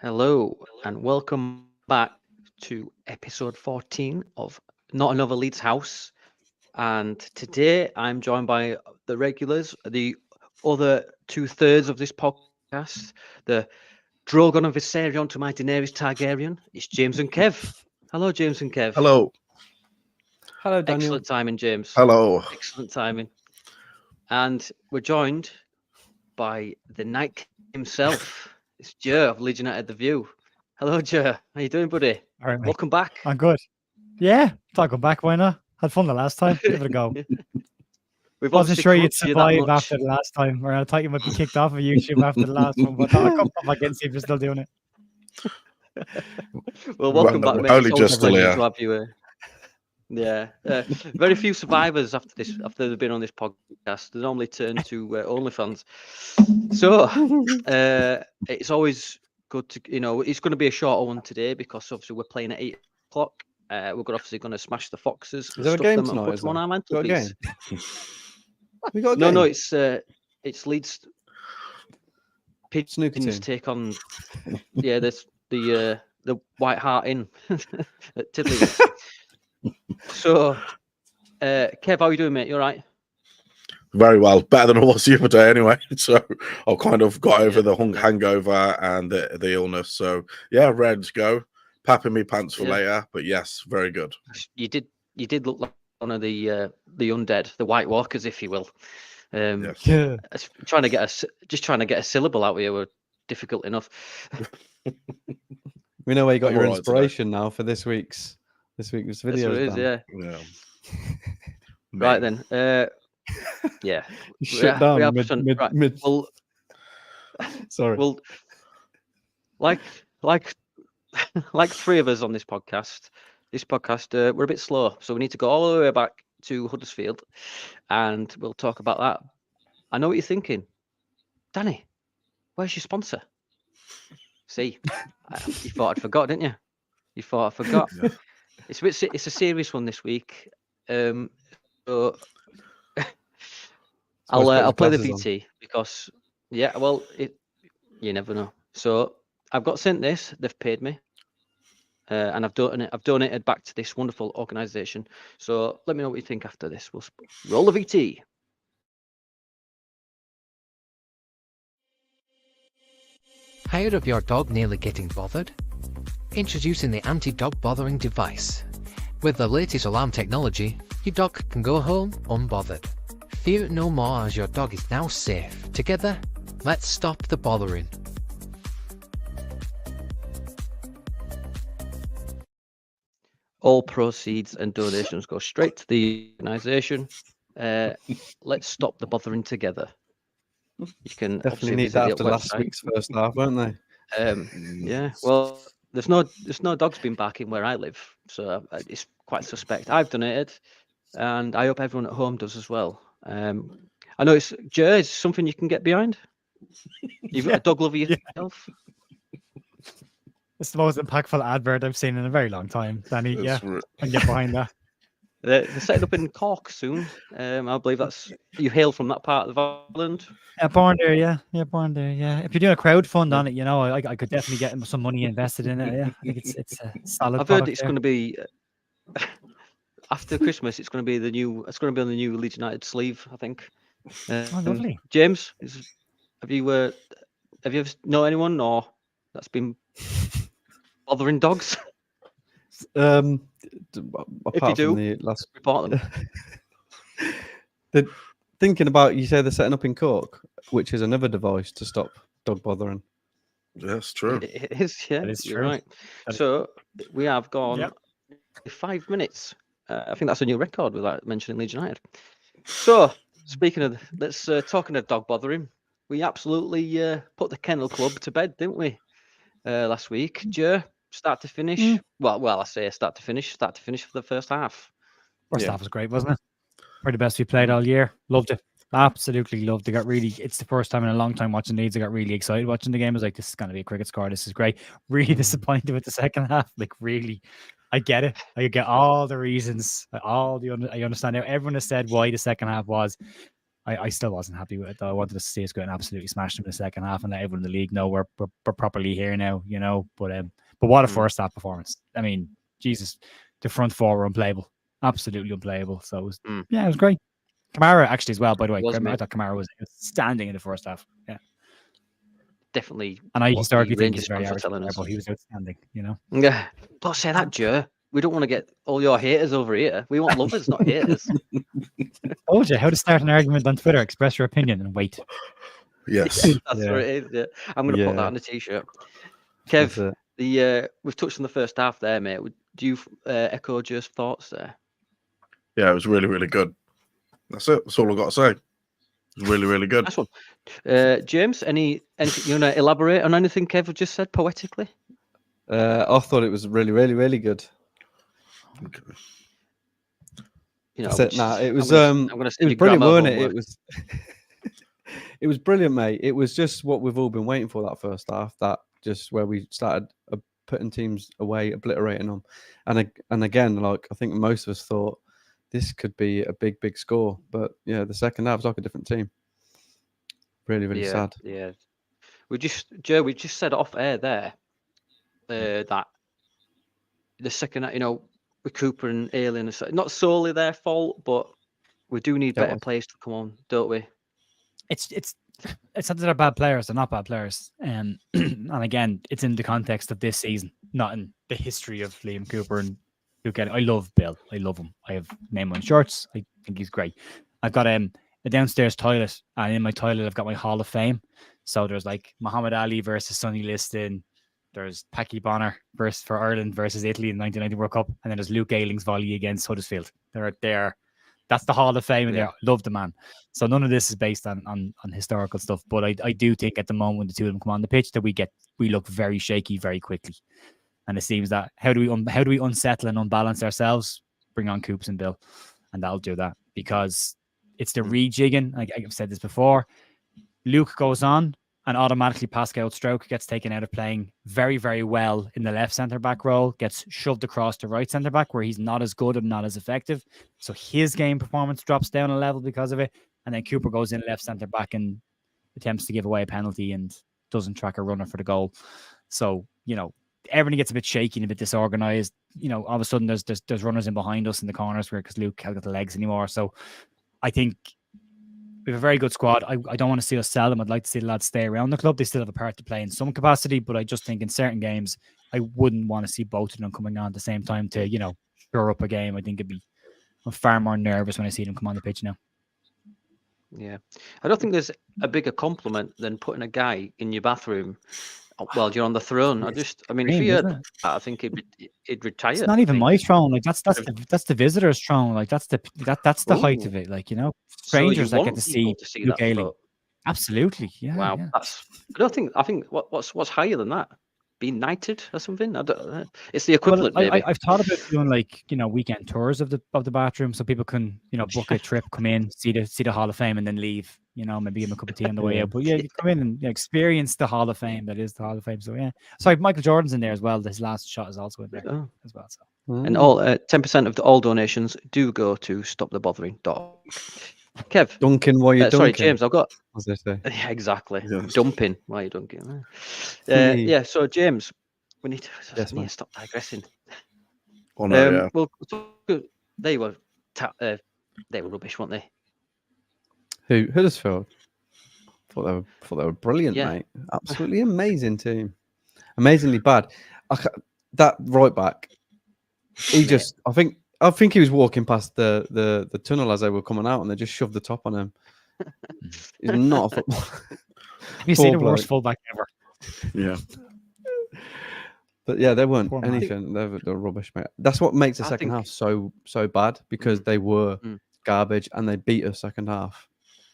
Hello and welcome back to episode 14 of Not Another Leeds House. And today I'm joined by the regulars, the other 2/3 of this podcast, the Drogon and Viserion to my Daenerys Targaryen. It's James and Kev. Hello, James and Kev. Hello. Hello, Daniel. Excellent timing, James. Hello. Excellent timing. And we're joined by the Night King himself. It's Jer of Leeds United The View. Hello, Jer. How you doing, buddy? All right, mate. Welcome back. I'm good. Yeah, thought I'd go back. Why not? Had fun the last time. Give it a go. We've Wasn't obviously sure you'd corrupted you that survive much. after the last time, or I thought you might be kicked off of YouTube after the last one. But I'll come back and see if you're still doing it. Well, welcome Well, back, mate. only It's always just a still pleasure here. to have you here. Yeah, very few survivors after they've been on this podcast. They normally turn to OnlyFans. So it's always good to, it's going to be a shorter one today because obviously we're playing at 8 o'clock. We're obviously going to smash the foxes, Is there a stuff game them, and tonight, put is them on there? our Got a mantelpiece. We got a No, game. it's Leeds Snooker Pigeons team. take on the White Hart Inn at Tiddley. So, Kev, how are you doing, mate? You all right? Very well. Better than I was the other day anyway. So I've kind of got over the hangover and the illness. So yeah, ready to go. Papping me pants for Yeah. later. But yes, very good. You did look like one of the undead, the White Walkers, if you will. Yes. Yeah. Trying to get a syllable out of you were difficult enough. We know where you got I'm your all right today. inspiration now for this week's That's video. what it is, yeah. Yeah. Right Me. then. Yeah. Shut we down have mid, some- mid, right, mid. Well, Sorry. well, like three of us on this podcast. We're a bit slow, so we need to go all the way back to Huddersfield, and we'll talk about that. I know what you're thinking, Danny. Where's your sponsor? See, you thought I'd forgot, didn't you? You thought I forgot. Yeah. It's a serious one this week. So I'll play the VT because you never know. So I've got sent this. They've paid me, and I've donated back to this wonderful organisation. So let me know what you think after this. We'll roll the VT. Tired of your dog nearly getting bothered? Introducing the anti-dog bothering device. With the latest alarm technology, your dog can go home unbothered. Fear it no more as your dog is now safe. Together, let's stop the bothering. All proceeds and donations go straight to the organisation. Let's stop the bothering together. You can Definitely obviously need visit that the after last website. week's first half, weren't they? Yeah, well, there's no dogs been barking where I live, so it's quite suspect. I've donated, and I hope everyone at home does as well. I know it's something you can get behind. You've got a dog lover yourself. It's the most impactful advert I've seen in a very long time, Danny. Yeah, and get behind that. They're setting up in Cork soon. I believe you hail from that part of Ireland. Yeah, born there. Yeah, born there. Yeah. If you're doing a crowdfund on it, I could definitely get some money invested in it. Yeah, I think it's a solid. I've heard product it's there. going to be after Christmas. It's going to be It's going to be on the new Leeds United sleeve, I think. Oh, lovely. James, have you ever know anyone or that's been bothering dogs? Apart you do, from the last report them. thinking about, you say they're setting up in Cork, which is another device to stop dog bothering. Yes, true. It is, yeah. That is you're true. right. That- So we have gone Yep. 5 minutes. I think that's a new record without mentioning Leeds United. So speaking of, let's talking of dog bothering. We absolutely put the Kennel Club to bed, didn't we? Last week, Joe, start to finish. Well, I say start to finish for the first half. First Yeah. half was great, wasn't it? Probably the best we played all year. Loved it. Absolutely loved it. It's the first time in a long time watching Leeds. I got really excited watching the game. I was like, this is going to be a cricket score. This is great. Really disappointed with the second half. Like, really, I get it. I get all the reasons. I understand how everyone has said why the second half was. I still wasn't happy with it though. I wanted to see us go and absolutely smash them in the second half and let everyone in the league know we're properly here now, you know. But what a first half performance. I mean, Jesus, the front four were unplayable, absolutely unplayable. So it was, it was great. Kamara actually as well, by the way. I thought Kamara was outstanding in the first half. Yeah, definitely. And I historically think Rangers he's very fans are telling average, us. but he was outstanding. You know. Yeah, don't say that, Joe. We don't want to get all your haters over here. We want lovers, not haters. Told you how to start an argument on Twitter. Express your opinion and wait. Yes. That's what it is. Yeah. I'm going to put that on a t-shirt. Kev, we've touched on the first half there, mate. Do you echo Joe's thoughts there? Yeah, it was really, really good. That's it. That's all I've got to say. It was really, really good. Nice one. James, anything you want to elaborate on anything Kev just said poetically? I thought it was really, really, really good. Okay. You know, it was I'm gonna it was brilliant, wasn't it? It was it was brilliant, mate. It was just what we've all been waiting for, that first half. That just where we started putting teams away, obliterating them, and again, like I think most of us thought this could be a big, big score, but yeah, the second half was like a different team. Really, really sad. Yeah, we just said off air there that the second, you know, with Cooper and Alien, not solely their fault, but we do need better players to come on, don't we? It's not that they're bad players; they're not bad players. And again, it's in the context of this season, not in the history of Liam Cooper and Luke. I love Bill. I love him. I have name on shirts. I think he's great. I've got a downstairs toilet, and in my toilet, I've got my Hall of Fame. So there's like Muhammad Ali versus Sonny Liston. There's Packie Bonner for Ireland versus Italy in the 1990 World Cup, and then there's Luke Ayling's volley against Huddersfield. They're there. That's the Hall of Fame, and I love the man. So none of this is based on historical stuff, but I do think at the moment when the two of them come on the pitch that we look very shaky very quickly, and it seems that how do we unsettle and unbalance ourselves? Bring on Coops and Bill, and that'll do that because it's the rejigging. Like I've said this before, Luke goes on. And automatically Pascal Stroke gets taken out of playing very, very well in the left centre-back role, gets shoved across to right centre-back where he's not as good and not as effective. So his game performance drops down a level because of it. And then Cooper goes in left centre-back and attempts to give away a penalty and doesn't track a runner for the goal. So, you know, everything gets a bit shaky and a bit disorganised. You know, all of a sudden there's runners in behind us in the corners because Luke hasn't got the legs anymore. So I think we have a very good squad. I don't want to see us sell them. I'd like to see the lads stay around the club. They still have a part to play in some capacity, but I just think in certain games, I wouldn't want to see both of them coming on at the same time to, you know, shore up a game. I think I'm far more nervous when I see them come on the pitch now. Yeah. I don't think there's a bigger compliment than putting a guy in your bathroom while you're on the throne. I mean, if he had that, I think he'd retire. It's not even my throne. Like that's the visitor's throne. Like that's the height of it. Like, you know, strangers that get to see Luke Ayling. Absolutely. Yeah. Wow. Yeah. I think what's higher than that? Being knighted or something? It's the equivalent. Well, maybe. I've thought about doing like, you know, weekend tours of the bathroom so people can, you know, book a trip, come in, see the Hall of Fame, and then leave. You know, maybe give them a cup of tea on the way out. But yeah, you come in and experience the Hall of Fame. That is the Hall of Fame. So yeah. Sorry, Michael Jordan's in there as well. His last shot is also in there as well. So. And all 10% of all donations do go to stopthebothering.org. Kev, Duncan, why are you dunking? Sorry, James, I've got. As they say. Yeah, exactly. Yes. Dumping. Why are you dunking? Yeah. So James, we need to stop digressing. Oh no, yeah. Well, they were rubbish, weren't they? Who? Huddersfield. Thought they were brilliant, mate. Absolutely amazing team. Amazingly bad. That right back. He just. I think he was walking past the tunnel as they were coming out, and they just shoved the top on him. He's not a footballer. Have you seen the worst fullback ever? Yeah. But yeah, they weren't anything. They were rubbish, mate. That's what makes the second half so bad because they were garbage and they beat us second half.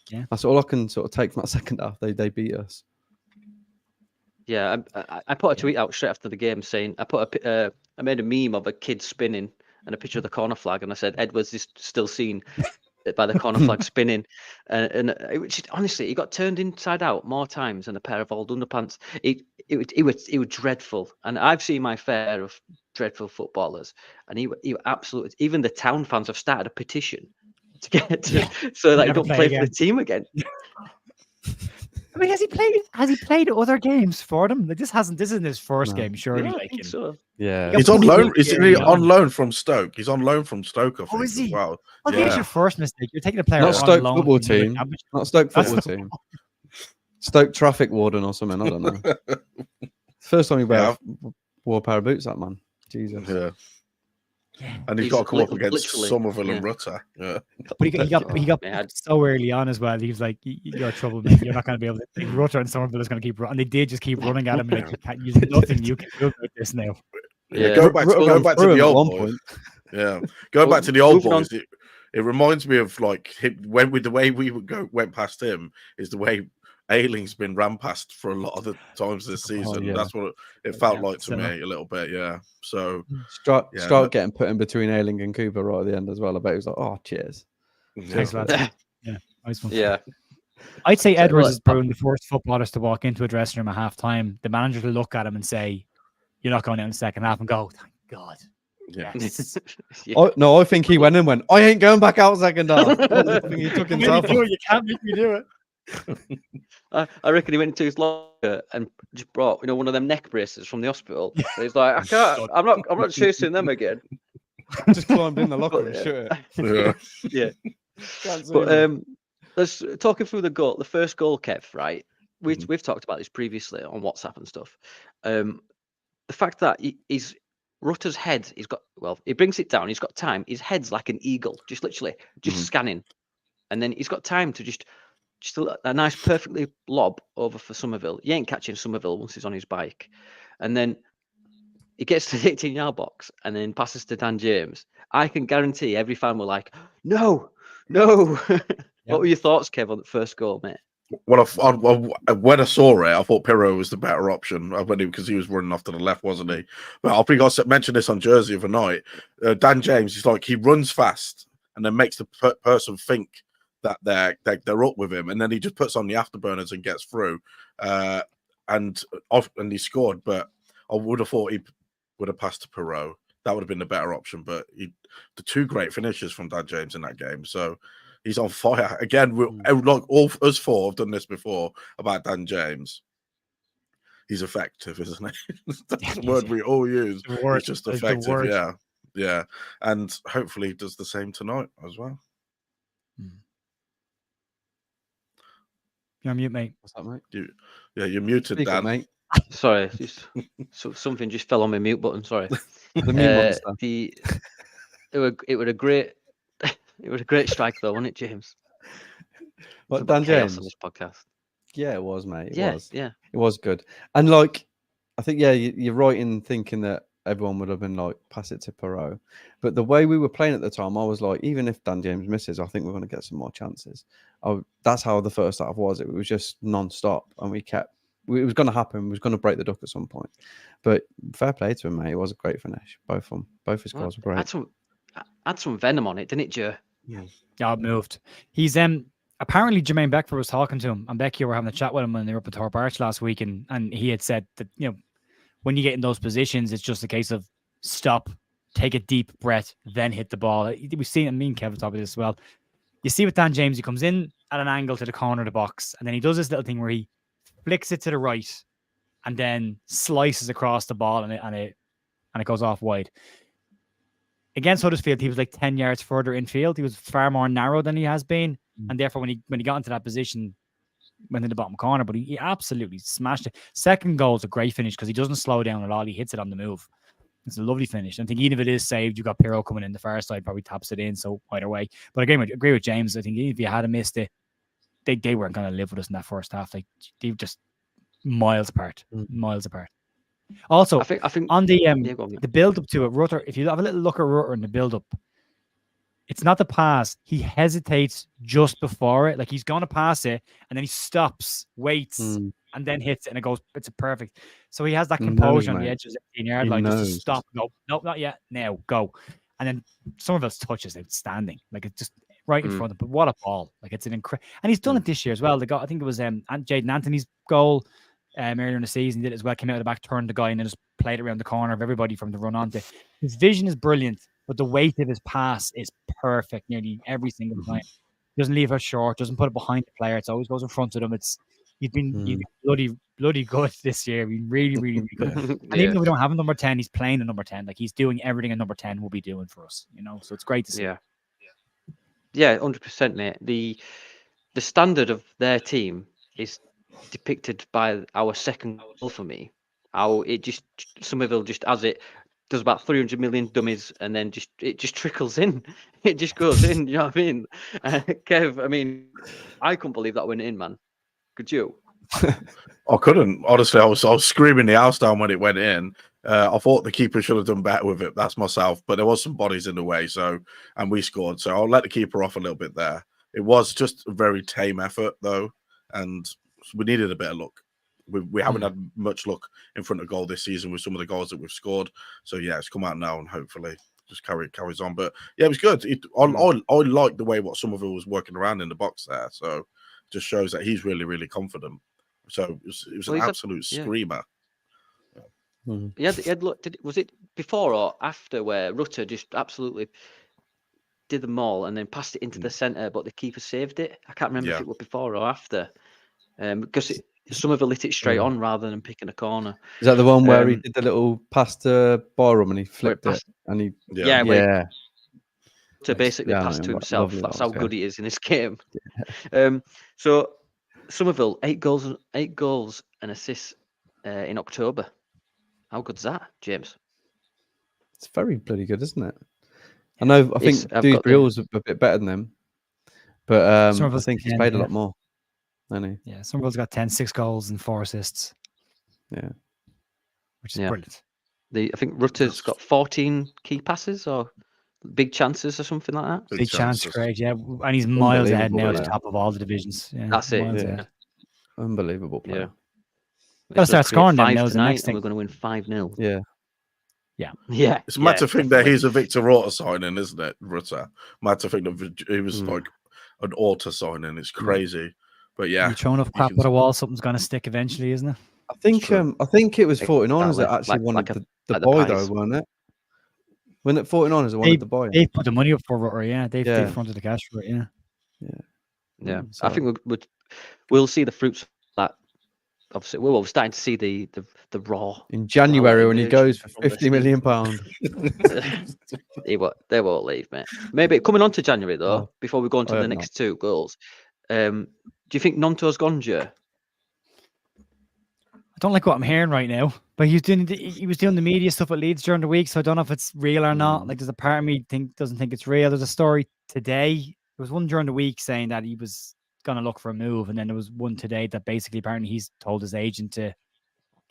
Yeah, that's all I can sort of take from that second half. They beat us. Yeah, I put a tweet out straight after the game saying I made a meme of a kid spinning and a picture of the corner flag, and I said Edwards is still seen by the corner flag spinning, and honestly, he got turned inside out more times than a pair of old underpants. It was dreadful, and I've seen my fair of dreadful footballers, and he absolutely. Even the town fans have started a petition to get to, so that he Never don't play play for again. the team again. I mean, has he played other games for them? Like this isn't his first No. game, surely. Yeah, I like think in, so. Yeah. He He's got on put loan. in Is he early on on. loan from Stoke? He's on loan from Stoke, I think, is as he? well. Well, there's Yeah. your first mistake. You're taking a player Not on Stoke loan football from another team. championship. Not Stoke That's football team. Stoke traffic warden or something. I don't know. First time he wore a pair of boots, that man. Jesus. Yeah. Yeah. And he's He's got to come up against literally, Somerville yeah. and Rutter. Yeah. But he got Yeah. so early on as well. He was like, "You're trouble, mate. You're not going to be able to." Like, Rutter and Somerville is going to keep running. And they did just keep running at him. Like, there's nothing you can do about this now. Yeah. Go back to through the him at old one boys. point. Yeah. Going Well, back to the old moving on- boys, it reminds me of like him with the way we went past him is the way Ayling's been ran past for a lot of the times this season. yeah. That's what it felt Yeah, like to so- me a little bit. Yeah. So Strout getting put in between Ayling and Cooper right at the end as well. I bet he was like, "Oh, cheers." Thanks, lads. Yeah, nice one. Yeah. I'd say Edwards well, is probably the first footballers to walk into a dressing room at half time. The manager to look at him and say, "You're not going out in the second half," and go, "Thank God." Yeah. Yes. Yeah. I think he went, "I ain't going back out second half." I think he took himself. You can't make me do it. I reckon he went into his locker and just brought, one of them neck braces from the hospital. So he's like, I can't. I'm not chasing them again. Just climbed in the locker and But, shut it. Yeah. Yeah. Can't see But him. let's talking through the first goal, Kev. Right, we've talked about this previously on WhatsApp and stuff. The fact that he's Rutter's head, he brings it down. He's got time. His head's like an eagle, just literally scanning, and then he's got time to just a nice, perfectly lob over for Somerville. He ain't catching Somerville once he's on his bike, and then he gets to the 18-yard box and then passes to Dan James. I can guarantee every fan were like, "No." What were your thoughts, Kev, on the first goal, mate? Well, when I saw it, I thought Pirro was the better option because he was running off to the left, wasn't he? But I think I mentioned this on Jersey the other night. Dan James, he runs fast and then makes the person think that they're up with him, and then he just puts on the afterburners and gets through, and he scored. But I would have thought he would have passed to Pirro. That would have been the better option. But the two great finishes from Dan James in that game, so. He's on fire again. Like all us four have done this before about Dan James. He's effective, isn't he? That's the word we all use. He's just effective. Yeah. And hopefully he does the same tonight as well. You're on mute, mate. What's that, mate? You're muted, Speak Dan. up, mate. Sorry, something just fell on my mute button. Sorry. The mute monster. It was a great. It was a great strike, though, wasn't it, James? What, It's about Dan chaos James? on this podcast. Yeah, it was, mate. Yeah. It was good. And like, I think, you're right in thinking that everyone would have been like, pass it to Pirro. But the way we were playing at the time, I was like, even if Dan James misses, I think we're going to get some more chances. That's how the first half was. It was just non-stop. And it was going to happen. We was going to break the duck at some point. But fair play to him, mate. It was a great finish. Both of them. Both his goals were great. Had some venom on it, didn't it, Joe? Yeah, it moved. He's apparently Jermaine Beckford was talking to him, and Becky were having a chat with him when they were up at Thorpe Arch last week, and he had said that when you get in those positions, it's just a case of stop, take a deep breath, then hit the ball. We've seen it. Me and Kevin talked about this as well. You see with Dan James, he comes in at an angle to the corner of the box, and then he does this little thing where he flicks it to the right, and then slices across the ball, and it goes off wide. Against Huddersfield, he was like 10 yards further infield. He was far more narrow than he has been. And therefore, when he got into that position, went in the bottom corner, but he absolutely smashed it. Second goal is a great finish because he doesn't slow down at all. He hits it on the move. It's a lovely finish. I think even if it is saved, you've got Pirro coming in the far side, probably taps it in. So either way. But again, I agree with James. I think if you had missed it, they weren't going to live with us in that first half. Like, they were just miles apart. Also, I think on the go on, mate. the build up to it, Rutter, if you have a little look at Rutter in the build up, it's not the pass. He hesitates just before it. Like, he's going to pass it and then he stops, waits, and then hits it, and it's a perfect. So he has that composure on the edge of the 18-yard line just to stop. No, not yet. Now go. And then Somerville's touch is outstanding. Like, it's just right in front of him. But what a ball. Like, it's an incredible. And he's done it this year as well. I think it was Jaden Anthony's goal. Earlier in the season, he did it as well. Came out of the back, turned the guy, and then just played it around the corner of everybody from the run onto. His vision is brilliant. but the weight of his pass is perfect nearly every single time. He doesn't leave it short, doesn't put it behind the player. It always goes in front of them. He's been bloody good this year. He's been really, really, really good. And even though we don't have a number 10, he's playing a number 10. Like, he's doing everything a number 10 will be doing for us, you know. So it's great to see. Yeah, 100%, mate. The standard of their team is depicted by our second goal for me. How it just Somerville just as it does about 300 million dummies, and then it just trickles in. It just goes in. You know what I mean? Kev, I mean, I couldn't believe that went in, man. Could you? I couldn't. Honestly, I was screaming the house down when it went in. I thought the keeper should have done better with it. That's myself, but there was some bodies in the way, and we scored. So I'll let the keeper off a little bit there. It was just a very tame effort, though, and we needed a bit of luck. We haven't had much luck in front of goal this season with some of the goals that we've scored. So yeah, it's come out now, and hopefully just carries on. But yeah, it was good. I like the way what Somerville was working around in the box there. So just shows that he's really, really confident. So it was an absolute screamer. Was it before or after where Rutter just absolutely did them all and then passed it into the centre, but the keeper saved it? I can't remember if it was before or after, because Somerville lit it straight on rather than picking a corner. Is that the one where he did the little pass to Barham and he flipped it? And he to basically pass to himself. That's how good he is in this game. So Somerville 8 goals and assists in October. How good's that, James? It's very bloody good, isn't it? I know. I think Dewsbury's a bit better than him, but I think he's played a lot more. Hasn't he? Yeah, Somerville's got 6 goals and 4 assists. Yeah, which is brilliant. I think Rutter's got 14 key passes or big chances or something like that. Big chance, Craig. Yeah, and he's miles ahead now at the top of all the divisions. Yeah, that's it. Yeah. Unbelievable player. Gotta start scoring them now. The next thing we're going to win 5-0. Yeah. It's mad to think that he's a Victor Orta signing, isn't it, Rutter? Mad to think that he was like an Orta signing. It's crazy, but yeah. You throw enough crap at a wall, something's going to stick eventually, isn't it? I think it was 49ers that actually wanted the boy though, weren't it? When it 49ers wanted the boy, they put the money up for Rutter. Yeah, they fronted the cash for it. Yeah. I think we'll see the fruits of that. Obviously, we're starting to see the raw in January when he goes for £50 million. They won't leave, mate. Maybe coming on to January though, before we go on to the next 2 goals. Do you think Nonto's gone, Joe? I don't like what I'm hearing right now, but he was doing the media stuff at Leeds during the week, so I don't know if it's real or not. Like, there's a part of me doesn't think it's real. There's a story today. There was one during the week saying that he was going to look for a move, and then there was one today that basically apparently he's told his agent to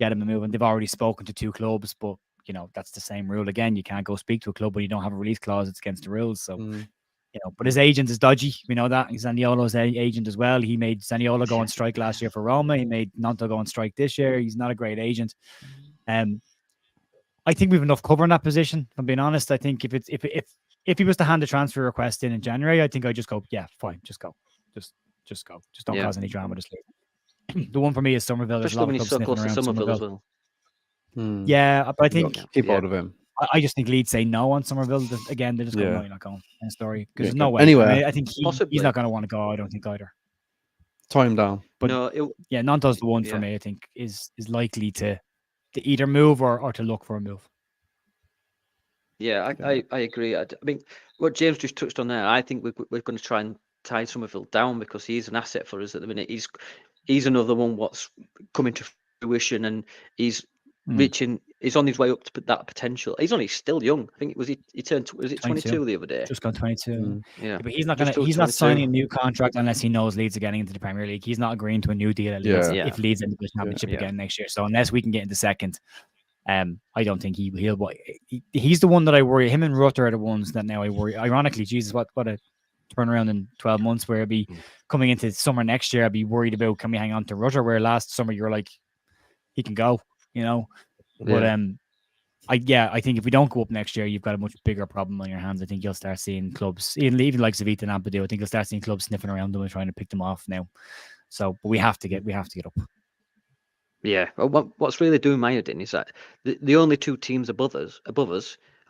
get him a move, and they've already spoken to 2 clubs, but you know that's the same rule again. You can't go speak to a club when you don't have a release clause. It's against the rules. So but his agent is dodgy. We know that. He's Zaniolo's agent as well. He made Zaniolo go on strike last year for Roma. He made Nonto go on strike this year. He's not a great agent. I think we've enough cover in that position. If I'm being honest, I think if he was to hand a transfer request in January, I think I'd just go, yeah, fine, just go, just go, just don't cause any drama. Just leave. The one for me is Somerville. There's a lot of clubs sniffing around Somerville as well. Yeah, but I think keep out of him. I just think Leeds say no on Somerville. Again, they just go, no, you're not going. End story. Because there's no way. Anyway, I think he's not going to want to go. I don't think either. Tie him down. But Nonto's the one for me. I think is likely to either move or to look for a move. Yeah, I agree. I mean, what James just touched on there, I think we're going to try and tie Somerville down because he's an asset for us at the minute. He's another one what's coming to fruition, and he's he's on his way up to that potential. He's only still young. I think he turned 22 the other day. Just gone 22. Yeah, but he's not signing a new contract unless he knows Leeds are getting into the Premier League. He's not agreeing to a new deal at Leeds if Leeds end up in the Championship again next year. So unless we can get into second, I don't think he'll. He's the one that I worry. Him and Rutter are the ones that now I worry. Ironically, Jesus, what a turnaround in 12 months where I'd be coming into summer next year. I'd be worried about, can we hang on to Rutter, where last summer you're like, he can go, you know. But I think if we don't go up next year, you've got a much bigger problem on your hands. I think you'll start seeing clubs, even like Zavita and Ampadu, I think you'll start seeing clubs sniffing around them and trying to pick them off now. So, but we have to get up. Yeah. Well, what's really doing my head in is that the only 2 teams above us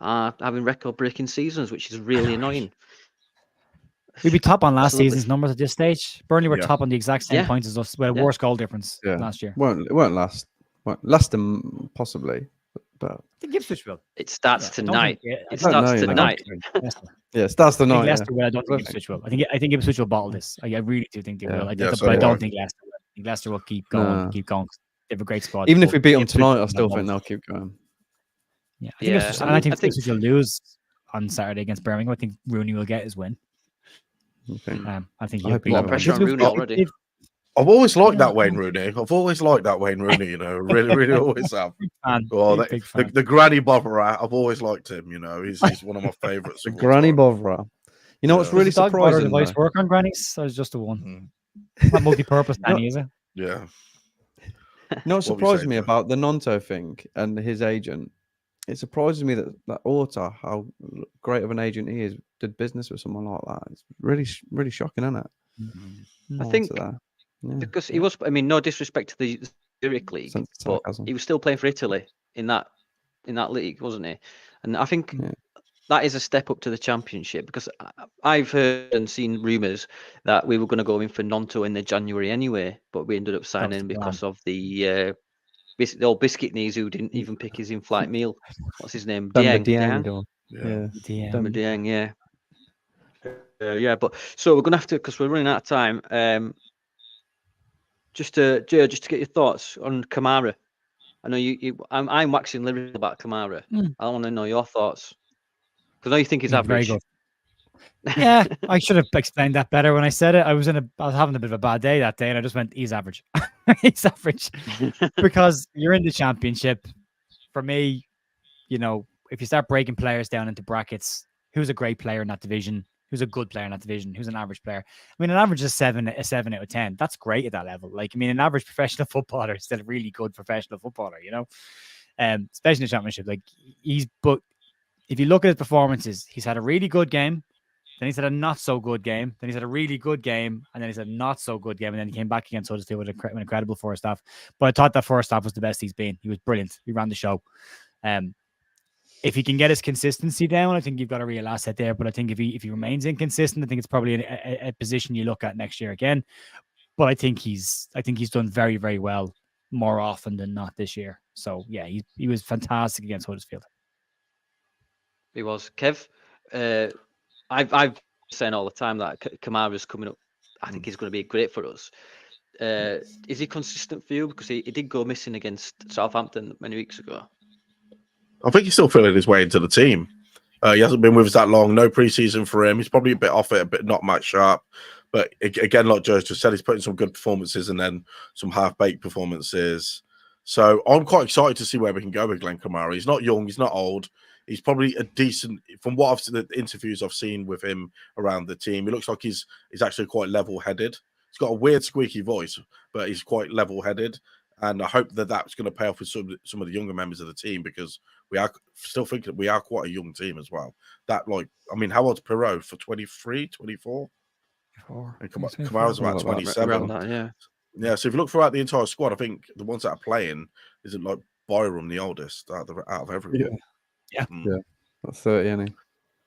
are having record-breaking seasons, which is really annoying. We'd be top on last Absolutely. season's numbers at this stage. Burnley were Yeah. top on the exact same Yeah. points as us, with a Yeah. worse goal difference Yeah. last year. It won't last. Won't last them possibly, but I think Ipswich will. It starts Yeah, I don't tonight. think- I It don't starts know, you know. tonight. Leicester. yeah, it starts the I think night. Leicester will. I don't think Perfect. Ipswich will. I think Ipswich will bottle this. I really do think they Yeah. will. I, Yeah, so but I do don't I. think Leicester will. I think Leicester will keep going, No. keep going. They have a great squad. Even if but we beat them Ipswich tonight, will I still bottle think it. they'll keep going. Yeah, I think Ipswich, I and I think think Ipswich will lose on Saturday against Birmingham. I think Rooney will get his win. Okay. I think I he'll hope be he more never pressure wins. on Rooney already. I've always liked Yeah. that Wayne Rooney. I've always liked that Wayne Rooney. You know, really always have. Fan, Well, big fan. the granny botherer, I've always liked him. You know, he's one of my favourites. The of all granny time. botherer. You know what's Yeah. really Does the dog bother surprising? device though? work on grannies? Or is it just the one? Mm. Not multi-purpose, No. Danny, is it? Yeah. You know what What were you surprised saying, me Joe? about the Nonto thing and his agent? It surprises me that Orta, how great of an agent he is, did business with someone like that. It's really shocking, isn't it? I More think to that. Yeah. because he was. I mean, no disrespect to the Zurich league, Sense of but sarcasm. he was still playing for Italy in that league, wasn't he? And I think Yeah. that is a step up to the championship, because I've heard and seen rumours that we were going to go in for Nonto in the January anyway, but we ended up signing the because of the old biscuit knees who didn't even pick his in-flight meal. What's his name? Bamba Dieng. Dieng. Yeah. Yeah. Bamba Dieng, yeah. Yeah, but so we're gonna have to, because we're running out of time. Joe, just to get your thoughts on Kamara. I know I'm waxing lyrical about Kamara. I want to know your thoughts, because I know you think he's Very average. good. Yeah, I should have explained that better when I said it. I was having a bit of a bad day that day, and I just went, he's average. He's average. Because you're in the championship. For me, you know, if you start breaking players down into brackets, who's a great player in that division, who's a good player in that division, who's an average player. I mean, an average is a 7 out of 10. That's great at that level. Like, I mean, an average professional footballer is still a really good professional footballer, you know, especially in the championship. Like, but if you look at his performances, he's had a really good game, then he's had a not so good game, then he's had a really good game, and then he's had a not so good game, and then he came back against Huddersfield with an incredible first half. But I thought that first half was the best he's been. He was brilliant. He ran the show. If he can get his consistency down, I think you've got a real asset there. But I think if he remains inconsistent, I think it's probably a position you look at next year again. But I think he's done very, very well more often than not this year. So yeah, he was fantastic against Huddersfield. He was. Kev, I've saying all the time that Kamara's coming up. I think he's going to be great for us. Is he consistent for you? Because he did go missing against Southampton many weeks ago. I think he's still feeling his way into the team. He hasn't been with us that long. No preseason for him. He's probably a bit off it, a bit not match sharp. But again, like Joe just said, he's putting some good performances and then some half-baked performances. So I'm quite excited to see where we can go with Glenn Kamara. He's not young. He's not old. He's probably a decent, from what I've seen, the interviews I've seen with him around the team, he looks like he's actually quite level-headed. He's got a weird squeaky voice, but he's quite level-headed. And I hope that that's going to pay off with some of the younger members of the team, because we are still thinking we are quite a young team as well. That, like, I mean, how old's Perot? For 23, 24? And Kamara's about 27. Around that, yeah. Yeah, so if you look throughout the entire squad, I think the ones that are playing isn't like Byram the oldest out of everyone. Yeah. That's 30, isn't he?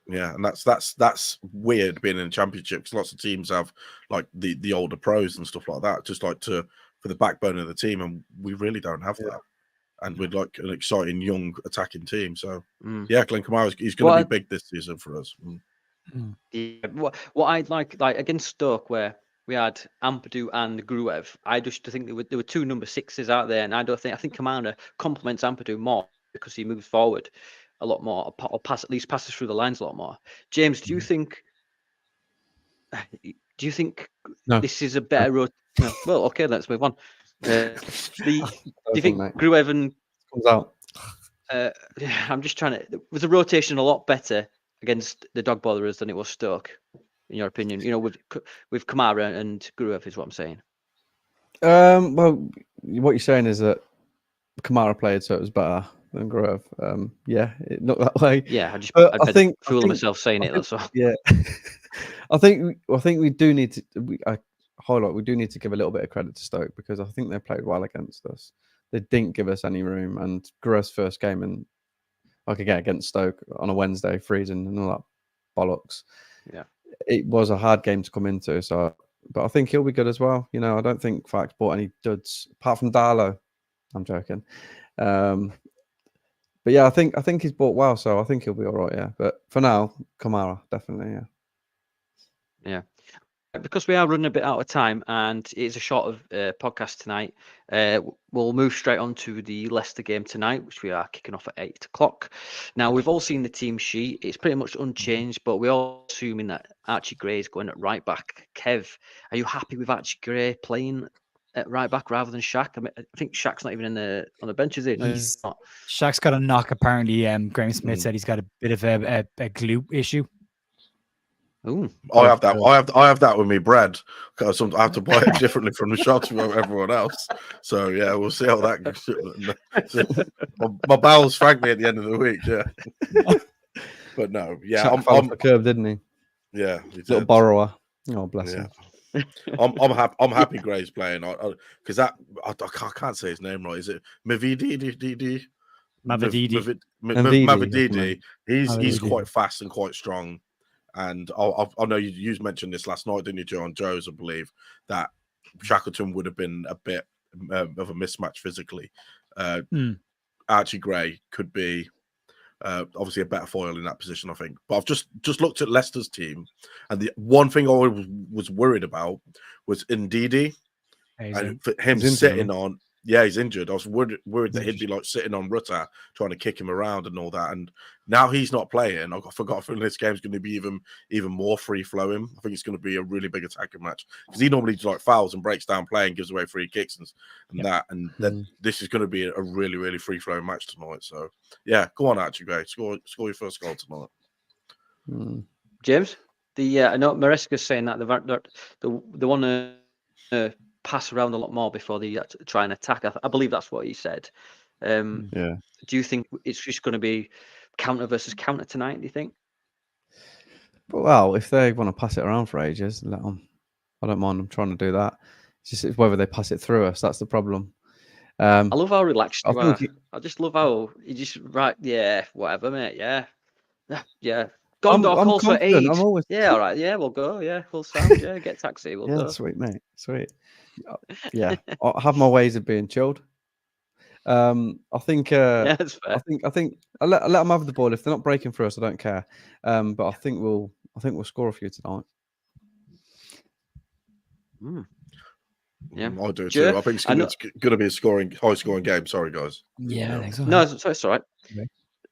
Yeah, and that's weird being in the championship, because lots of teams have like the older pros and stuff like that, just like for the backbone of the team, and we really don't have that. And we'd like an exciting young attacking team. So yeah, Glenn Kamara, he's going to be big this season for us. Yeah, what I'd like against Stoke, where we had Ampadu and Gruev, I just think there were two number 6s out there, and I think Kamara complements Ampadu more because he moves forward a lot more, or at least passes through the lines a lot more. James, do you think No. this is a better road? No. Well, okay, let's move on. Do you think mate. Gruev and Comes out. I'm just trying to. Was the rotation a lot better against the dog botherers than it was Stoke, in your opinion? You know, with Kamara and Gruev is what I'm saying. Well, what you're saying is that Kamara played, so it was better than Gruev. Yeah, it looked that way. Yeah, I think fooling myself saying it. That's all. Yeah, I think we do need to. We do need to give a little bit of credit to Stoke, because I think they played well against us. They didn't give us any room, and Gruev's first game, and like again against Stoke on a Wednesday, freezing and all that bollocks. Yeah. It was a hard game to come into. So, but I think he'll be good as well. You know, I don't think Fax bought any duds apart from Darlow. I'm joking. But yeah, I think he's bought well, so I think he'll be all right. Yeah, but for now, Kamara definitely. Yeah. Yeah. Because we are running a bit out of time and it's a short of podcast tonight, we'll move straight on to the Leicester game tonight, which we are kicking off at 8 o'clock. Now, we've all seen the team sheet. It's pretty much unchanged, but we're all assuming that Archie Gray is going at right back. Kev, are you happy with Archie Gray playing at right back rather than Shaq? I mean, I think Shaq's not even on the bench, is he? No, he's not. Shaq's got a knock, apparently. Graham Smith said he's got a bit of a glute issue. Ooh. I have that. I have that with me, Brad. Because I have to buy it differently from the shops from everyone else. So yeah, we'll see how that goes. My bowels frank me at the end of the week. Yeah, but no, yeah, I'm off the curb, didn't he? Yeah, Little borrower. Oh, bless him. I'm happy Gray's playing because I can't say his name right. Is it Mavididi? Mavididi. He's quite fast and quite strong. And I know you mentioned this last night, didn't you, Joe? On Joe's, I believe that Shackleton would have been a bit of a mismatch physically. Archie Gray could be obviously a better foil in that position, I think. But I've just looked at Leicester's team, and the one thing I was worried about was Ndidi, and for him sitting on. Yeah, he's injured. I was worried that he'd be like sitting on Rutter trying to kick him around and all that. And now he's not playing. I forgot if this game's going to be even more free flowing. I think it's going to be a really big attacking match because he normally like fouls and breaks down play and gives away free kicks and that. And then this is going to be a really, really free flowing match tonight. So yeah, go on, Archie Gray, score your first goal tonight. James, I know Maresca's saying that the one pass around a lot more before they try and attack. I believe that's what he said. Yeah. Do you think it's just going to be counter versus counter tonight? Do you think? Well, if they want to pass it around for ages, let them. I don't mind them trying to do that. It's just whether they pass it through us. That's the problem. I love how relaxed you are. I just love how you just yeah, whatever, mate. Yeah. Gondor calls for aid. Yeah, all right. Yeah, we'll go. Yeah, we'll sound. Yeah, get taxi. We'll go. Sweet, mate. Sweet. Yeah, I have my ways of being chilled. I think. Yeah, that's fair. I think I let them have the ball. If they're not breaking for us, I don't care. But I think we'll score a few tonight. Yeah, I do too. I think it's going to be a high scoring game. Sorry, guys. Yeah, I think so. No, it's all right.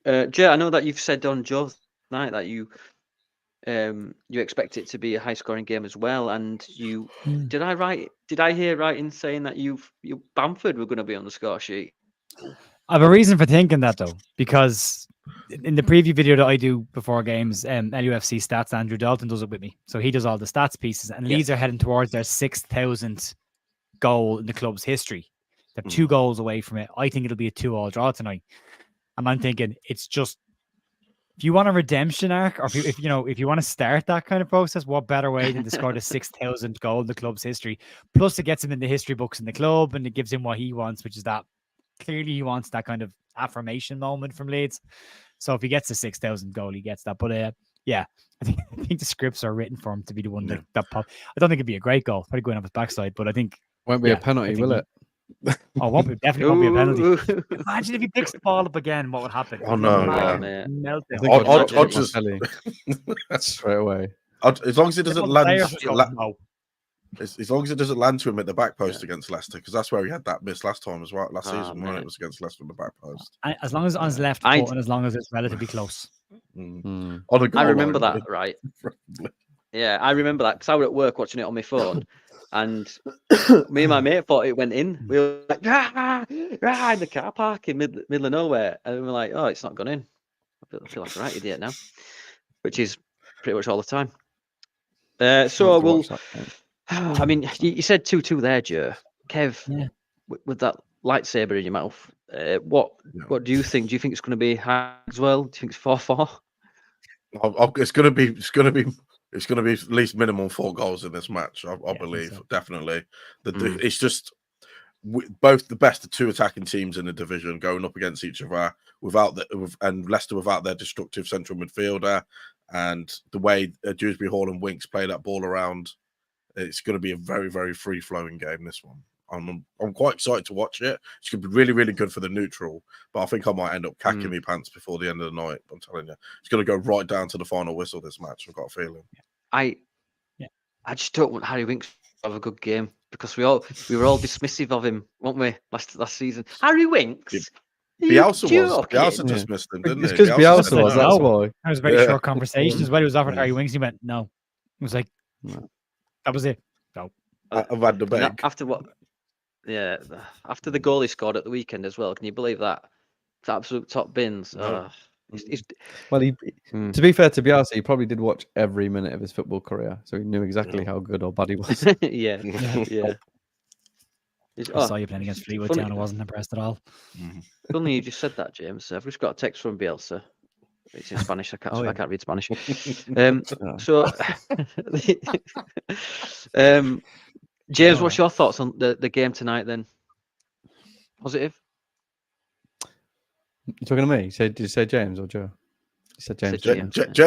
Okay. Jay, I know that you've said on Joe's night that you expect it to be a high scoring game as well, and did I hear right in saying that you Bamford were going to be on the score sheet? I have a reason for thinking that though, because in the preview video that I do before games, LUFC stats, Andrew Dalton does it with me, so he does all the stats pieces, and Leeds are heading towards their 6,000th goal in the club's history. They're 2 goals away from it. I think it'll be a 2-2 draw tonight, and I'm thinking it's just. If you want a redemption arc, or if you want to start that kind of process, what better way than to score the 6,000th goal in the club's history? Plus, it gets him in the history books in the club, and it gives him what he wants, which is that clearly he wants that kind of affirmation moment from Leeds. So if he gets the 6,000 goal, he gets that. But yeah, I think the scripts are written for him to be the one that pop. I don't think it'd be a great goal, probably going off his backside, but I think won't be a penalty, will it? Definitely won't be a penalty. Imagine if he picks the ball up again, what would happen? Oh no, I'll just straight away. As long as it doesn't land, as long as it doesn't land to him at the back post against Leicester, because that's where he had that miss last time as well. Last season when it was against Leicester on the back post. As long as on his left foot, and as long as it's relatively close. I remember that, right? Yeah, I remember that because I was at work watching it on my phone. And me and my mate thought it went in. We were like, in the car park in middle of nowhere. And we were like, oh, it's not gone in. I feel like a right idiot now, which is pretty much all the time. So we'll, I mean, you said 2-2 there, Joe. Kev, with that lightsaber in your mouth, what do you think? Do you think it's going to be high as well? Do you think it's 4-4? It's going to be at least minimum 4 goals in this match. I believe so. Definitely. It's just both the best of two attacking teams in the division going up against each other and Leicester without their destructive central midfielder, and the way Dewsbury Hall and Winks play that ball around, it's going to be a very, very free flowing game. This one, I'm quite excited to watch it. It's going to be really, really good for the neutral, but I think I might end up cacking me pants before the end of the night. I'm telling you, it's going to go right down to the final whistle. This match, I've got a feeling. I just don't want Harry Winks to have a good game because we were all dismissive of him, weren't we, last season? Harry Winks. Bielsa dismissed him, didn't he? It's because Bielsa was. That's why. That was a very short conversation as well. He was offered Harry Winks. He went no. It was like that was it. No. I've had the beg. After what? Yeah, after the goal he scored at the weekend as well. Can you believe that? It's absolute top bins. No. Well, to be fair to Bielsa, he probably did watch every minute of his football career, so he knew exactly how good or bad he was. yeah. I saw you playing against Fleetwood Town. I wasn't impressed at all. Funny you just said that, James. I've just got a text from Bielsa. It's in Spanish. I can't read Spanish. James, what's your thoughts on the game tonight? Then, positive. You talking to me? Did you say James or Joe? You said James.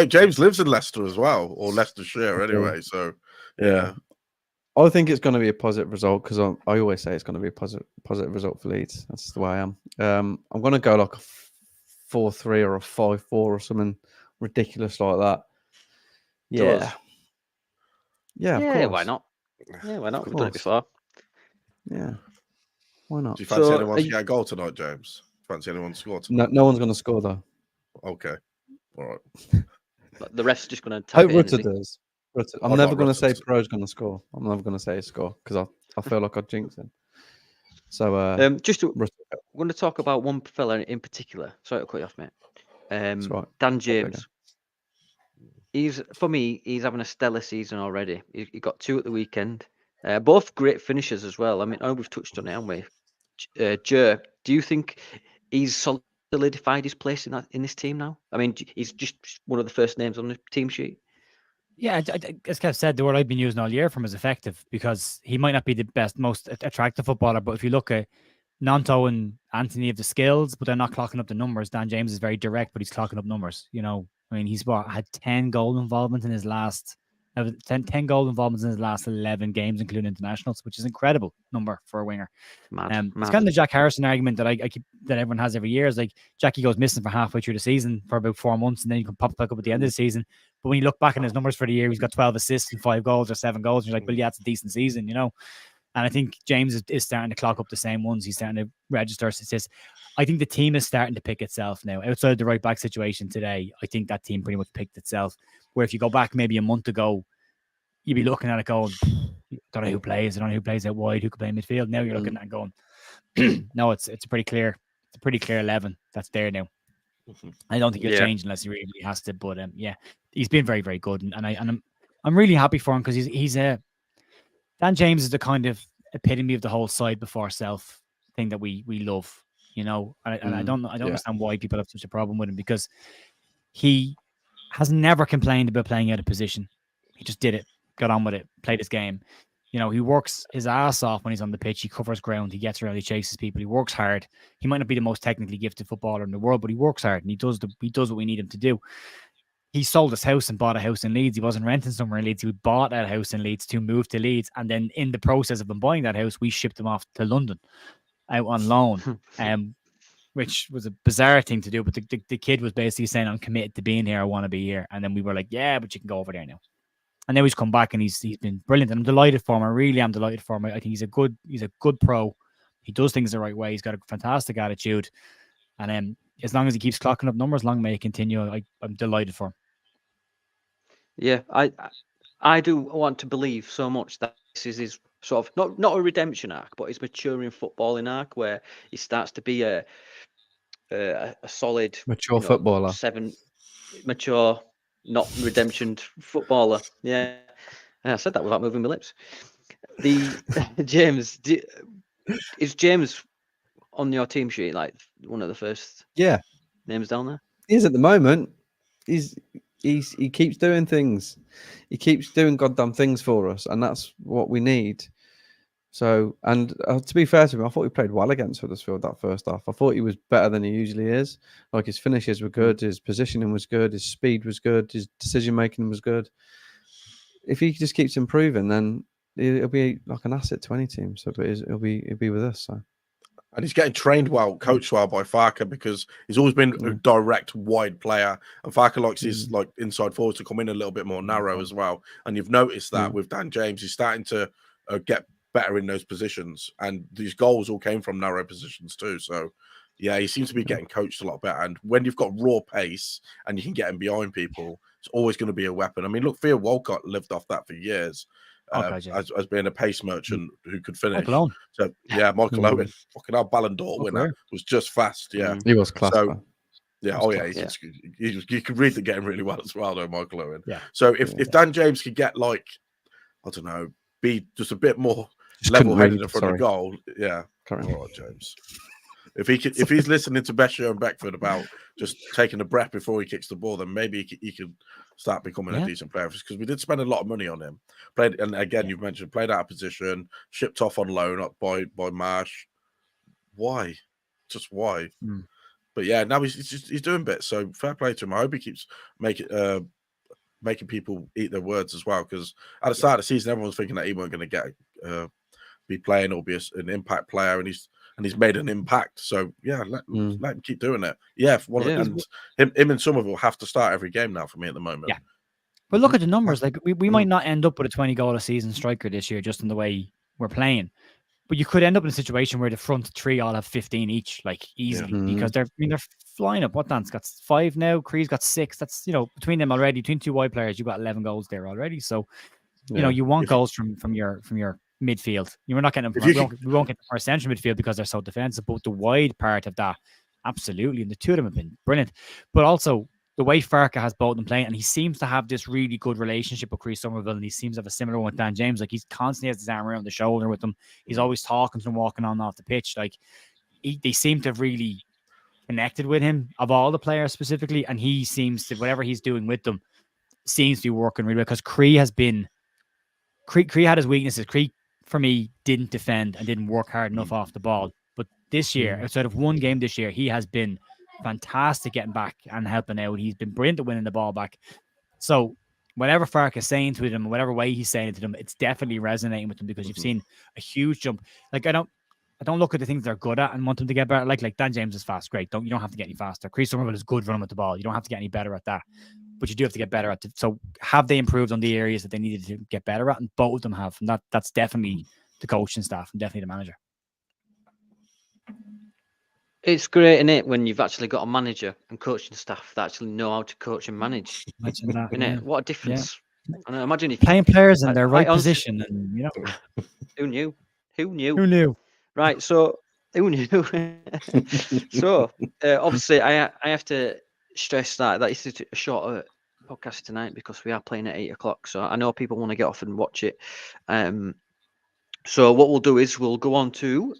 James lives in Leicester as well, or Leicestershire anyway. So, yeah. I think it's going to be a positive result because I always say it's going to be a positive result for Leeds. That's the way I am. I'm going to go like a 4-3 or a 5-4 or something ridiculous like that. Yeah. Yeah, why not? Yeah, why not? We've done it before. Yeah. Why not? Do you fancy anyone to get a goal tonight, James? Fancy anyone to score tonight? No one's going to score though. Okay. All right. But the ref's just going to tap it in, Rutter does. I'm never going to say Pro's going to score. I'm never going to say a score because I feel like I'd jinx him. So, I'm going to talk about one fella in particular. Sorry to cut you off, mate. Right. Dan James. He's having a stellar season already. He got 2 at the weekend. Both great finishers as well. I mean, we've touched on it, haven't we? Joe, do you think he's solidified his place in this team now? I mean, he's just one of the first names on the team sheet. Yeah, as Kev said, the word I've been using all year from is effective because he might not be the best, most attractive footballer, but if you look at Nanto and Anthony have the skills, but they're not clocking up the numbers. Dan James is very direct, but he's clocking up numbers. You know, I mean, he's had 10 goal involvements in his last 10 goal involvements in his last 11 games, including internationals, which is an incredible number for a winger. It's kind of the Jack Harrison argument that I keep that everyone has every year. Is like Jackie goes missing for halfway through the season for about 4 months, and then you can pop back up at the end of the season. But when you look back on his numbers for the year, he's got 12 assists and 5 goals or 7 goals. And you're like, well, yeah, it's a decent season, you know. And I think James is starting to clock up the same ones. He's starting to register assists. I think the team is starting to pick itself now. Outside of the right back situation today, I think that team pretty much picked itself. Where if you go back maybe a month ago, you'd be looking at it going, don't know who plays. I don't know who plays out wide, who could play in midfield. Now you're looking at it and going, no, it's a pretty clear 11 that's there now. I don't think he'll change unless he really has to. But yeah, he's been very, very good, and I'm really happy for him because he's Dan James is the kind of epitome of the whole side before self thing that we love, you know. And I don't understand why people have such a problem with him because he has never complained about playing out of position. He just did it, got on with it, played his game. You know, he works his ass off when he's on the pitch. He covers ground. He gets around. He chases people. He works hard. He might not be the most technically gifted footballer in the world, but he works hard and he does what we need him to do. He sold his house and bought a house in Leeds. He wasn't renting somewhere in Leeds. He bought a house in Leeds to move to Leeds. And then in the process of him buying that house, we shipped him off to London out on loan, which was a bizarre thing to do. But the kid was basically saying, I'm committed to being here. I want to be here. And then we were like, yeah, but you can go over there now. And now he's come back and he's been brilliant. And I'm delighted for him. I really am delighted for him. I think he's a good pro. He does things the right way. He's got a fantastic attitude. And as long as he keeps clocking up numbers, long may it continue. I'm delighted for him. Yeah, I do want to believe so much that this is his sort of not a redemption arc, but his maturing footballing arc where he starts to be a solid mature footballer. Mature, not redemption footballer. Yeah, I said that without moving my lips. James, is James on your team sheet like one of the first names down there? He is at the moment. He keeps doing things. He keeps doing goddamn things for us, and that's what we need. So, and to be fair to him, I thought he played well against Huddersfield that first half. I thought he was better than he usually is. Like his finishes were good, his positioning was good, his speed was good, his decision making was good. If he just keeps improving, then it'll be like an asset to any team. So, but he'll be with us. So. And he's getting trained well, coached well by Farker, because he's always been a direct, wide player. And Farker likes his like inside forwards to come in a little bit more narrow as well. And you've noticed that with Dan James, he's starting to get better in those positions. And these goals all came from narrow positions too. So, yeah, he seems to be getting coached a lot better. And when you've got raw pace and you can get him behind people, it's always going to be a weapon. I mean, look, Theo Walcott lived off that for years. As being a pace merchant who could finish. Michael So yeah, Michael Owen, fucking our Ballon d'Or winner, was just fast. Yeah, he was class. So, yeah, you could read the game really well as well, though, Michael Owen. Yeah. So if Dan James could get like, I don't know, be just a bit more level-headed in front of goal, yeah. All right, James. If he's listening to Besher and Beckford about just taking a breath before he kicks the ball, then maybe he could start becoming a decent player. Because we did spend a lot of money on him. And again, you've mentioned played out of position, shipped off on loan up by Marsh. Why? Just why? But yeah, now he's doing bits. So fair play to him. I hope he keeps making people eat their words as well. Because at the start of the season, everyone was thinking that he wasn't going to be playing or be an impact player, and he's made an impact. So yeah, let him keep doing it. Yeah, and him and Somerville will have to start every game now for me at the moment. Yeah, but look at the numbers. Like we might not end up with a 20 goal a season striker this year, just in the way we're playing. But you could end up in a situation where the front three all have 15 each, like easily, because they're flying up. What Dan's got 5 now, Cree's got 6. That's between them already, between 2 wide players, you've got 11 goals there already. So you want goals from your midfield. You're not getting them. We won't get our central midfield because they're so defensive. But the wide part of that, absolutely, and the two of them have been brilliant. But also the way Farker has both them playing, and he seems to have this really good relationship with Chris Somerville, and he seems to have a similar one with Dan James. Like he's constantly has his arm around the shoulder with them. He's always talking to them, walking on and off the pitch. Like they seem to have really connected with him, of all the players specifically, and he seems to, whatever he's doing with them seems to be working really well, because Cree had his weaknesses. Cree, for me, didn't defend and didn't work hard enough off the ball. But this year, outside of one game this year, he has been fantastic getting back and helping out. He's been brilliant at winning the ball back. So whatever Fark is saying to them, whatever way he's saying it to them, it's definitely resonating with them, because you've seen a huge jump. Like I don't look at the things they're good at and want them to get better. Like Dan James is fast, great. You don't have to get any faster. Chris Somerville is good running with the ball. You don't have to get any better at that, but you do have to get better at it. So have they improved on the areas that they needed to get better at? And both of them have. And that's definitely the coaching staff and definitely the manager. It's great, isn't it, when you've actually got a manager and coaching staff that actually know how to coach and manage. Imagine that, Isn't it? What a difference. Yeah. I know, imagine if playing players in their right position, and who knew? Who knew? Right, so who knew? So obviously I have to stress that this is a shorter podcast tonight because we are playing at 8 o'clock. So I know people want to get off and watch it. So what we'll do is we'll go on to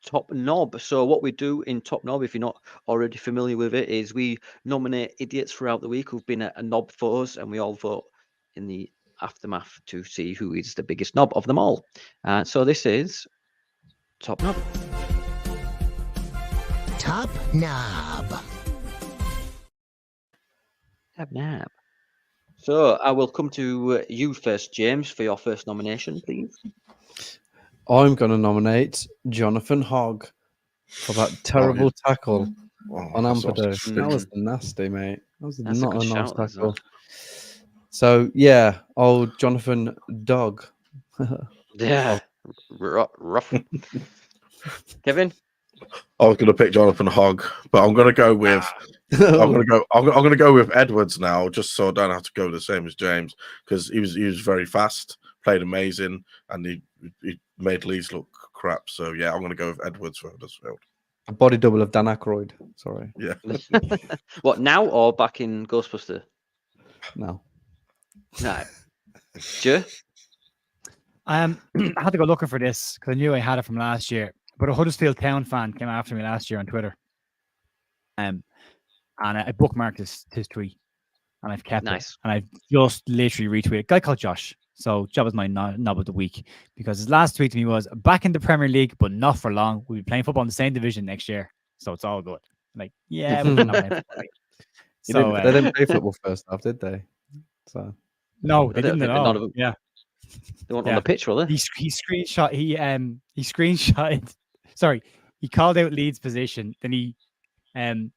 Top Knob. So what we do in Top Knob, if you're not already familiar with it, is we nominate idiots throughout the week who've been a knob for us, and we all vote in the aftermath to see who is the biggest knob of them all. So this is Top Knob. Top Knob. Top Knob. So I will come to you first, James, for your first nomination, please. I'm going to nominate Jonathan Hogg for that terrible tackle on Ampadu. That was nasty, mate. That was not a nice tackle. So, yeah, old Jonathan Dog. Yeah, rough. Kevin? I was going to pick Jonathan Hogg, but I'm going to go with I'm going to go with Edwards now, just so I don't have to go the same as James, because he was very fast, played amazing, and he made Leeds look crap. So yeah, I'm going to go with Edwards for Huddersfield. A body double of Dan Aykroyd. Sorry. Yeah. What, now or back in Ghostbuster? No. No. Sure. I had to go looking for this because I knew I had it from last year. But a Huddersfield Town fan came after me last year on Twitter. And I bookmarked his tweet. And I've kept it. And I've just literally retweeted. A guy called Josh. So Job is my knob of the week because his last tweet to me was back in the Premier League, but not for long. We'll be playing football in the same division next year, so it's all good. Like, yeah, but they're not playing football. They didn't play football first half, did they? So no, they I don't didn't at think none all. of them- Yeah, They weren't Yeah. on the pitch, were they? he screenshot. He screenshotted. Sorry, he called out Leeds' position. Then